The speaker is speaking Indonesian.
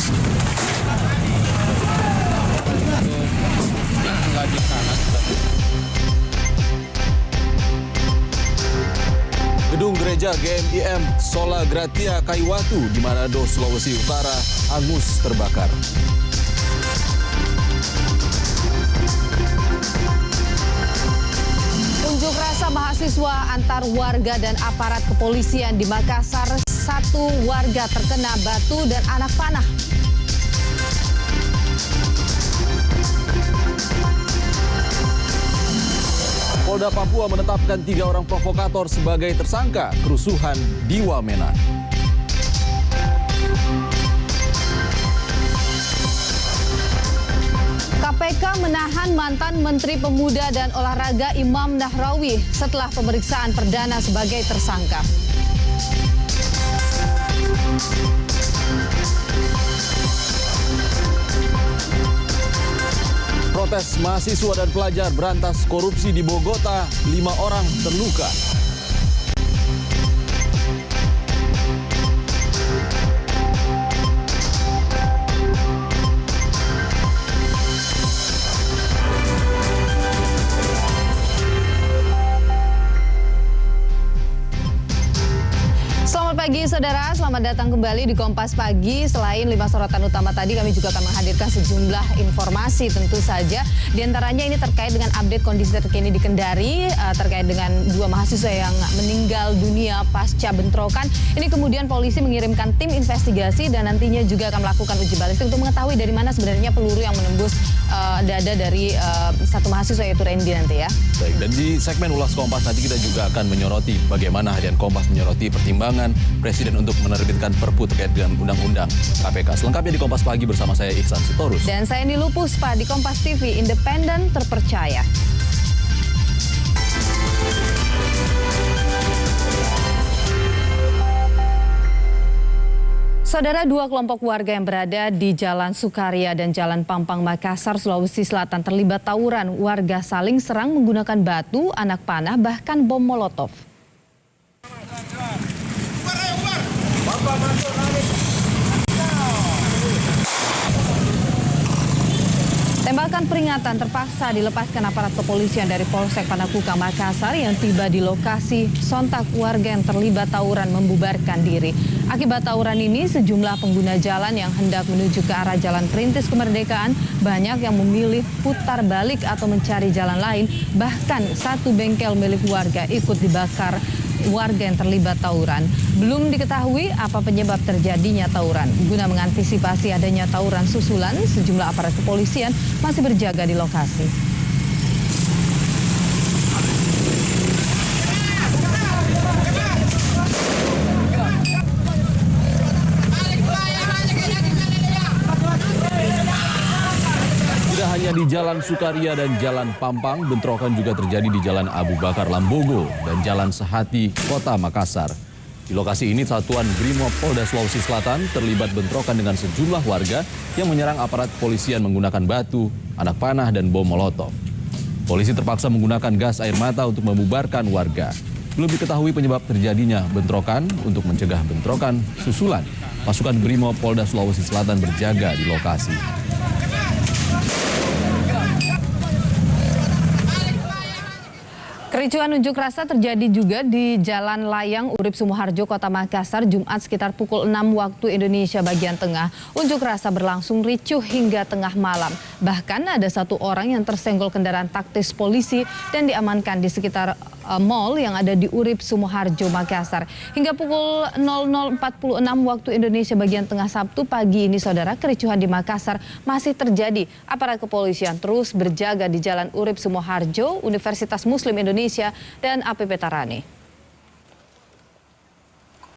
Gedung gereja GMIM Sola Gratia Kaiwatu di Manado, Sulawesi Utara hangus terbakar. Unjuk rasa mahasiswa antar warga dan aparat kepolisian di Makassar, satu warga terkena batu dan anak panah. Polda Papua menetapkan 3 orang provokator sebagai tersangka kerusuhan di Wamena. KPK menahan mantan Menteri Pemuda dan Olahraga Imam Nahrawi setelah pemeriksaan perdana sebagai tersangka. Protes mahasiswa dan pelajar berantas korupsi di Bogota, 5 orang terluka. Selamat pagi saudara, selamat datang kembali di Kompas Pagi. Selain 5 sorotan utama tadi, kami juga akan menghadirkan sejumlah informasi tentu saja. Di antaranya ini terkait dengan update kondisi terkini di Kendari, terkait dengan 2 mahasiswa yang meninggal dunia pasca bentrokan. Ini kemudian polisi mengirimkan tim investigasi dan nantinya juga akan melakukan uji balistik untuk mengetahui dari mana sebenarnya peluru yang menembus dada dari satu mahasiswa, yaitu Randy nanti ya. Baik, dan di segmen Ulas Kompas nanti kita juga akan menyoroti bagaimana harian Kompas menyoroti pertimbangan Presiden untuk menerbitkan Perpu terkait dengan Undang-Undang KPK. Selengkapnya di Kompas Pagi bersama saya Ihsan Sitorus. Dan saya Nilu Puspa di Kompas TV, independen terpercaya. Saudara, 2 kelompok warga yang berada di Jalan Sukaria dan Jalan Pampang, Makassar, Sulawesi Selatan terlibat tawuran. Warga saling serang menggunakan batu, anak panah, bahkan bom molotov. Tembakan peringatan terpaksa dilepaskan aparat kepolisian dari Polsek Panakukang, Makassar yang tiba di lokasi. Sontak warga yang terlibat tawuran membubarkan diri. Akibat tawuran ini, sejumlah pengguna jalan yang hendak menuju ke arah Jalan Perintis Kemerdekaan banyak yang memilih putar balik atau mencari jalan lain. Bahkan satu bengkel milik warga ikut dibakar warga yang terlibat tawuran. Belum diketahui apa penyebab terjadinya tawuran. Guna mengantisipasi adanya tawuran susulan, sejumlah aparat kepolisian masih berjaga di lokasi. Tidak hanya di Jalan Sukaria dan Jalan Pampang, bentrokan juga terjadi di Jalan Abu Bakar Lambogo dan Jalan Sehati, Kota Makassar. Di lokasi ini, Satuan Brimob Polda Sulawesi Selatan terlibat bentrokan dengan sejumlah warga yang menyerang aparat kepolisian menggunakan batu, anak panah, dan bom molotov. Polisi terpaksa menggunakan gas air mata untuk membubarkan warga. Belum diketahui penyebab terjadinya bentrokan. Untuk mencegah bentrokan susulan, pasukan Brimob Polda Sulawesi Selatan berjaga di lokasi. Kericuhan unjuk rasa terjadi juga di Jalan Layang Urip Sumoharjo, Kota Makassar, Jumat sekitar pukul 6 waktu Indonesia bagian tengah. Unjuk rasa berlangsung ricuh hingga tengah malam. Bahkan ada satu orang yang tersenggol kendaraan taktis polisi dan diamankan di sekitar mall yang ada di Urip Sumoharjo, Makassar. Hingga pukul 00.46 waktu Indonesia bagian tengah Sabtu pagi ini, saudara, kericuhan di Makassar masih terjadi. Aparat kepolisian terus berjaga di Jalan Urip Sumoharjo, Universitas Muslim Indonesia, dan APP Tarani.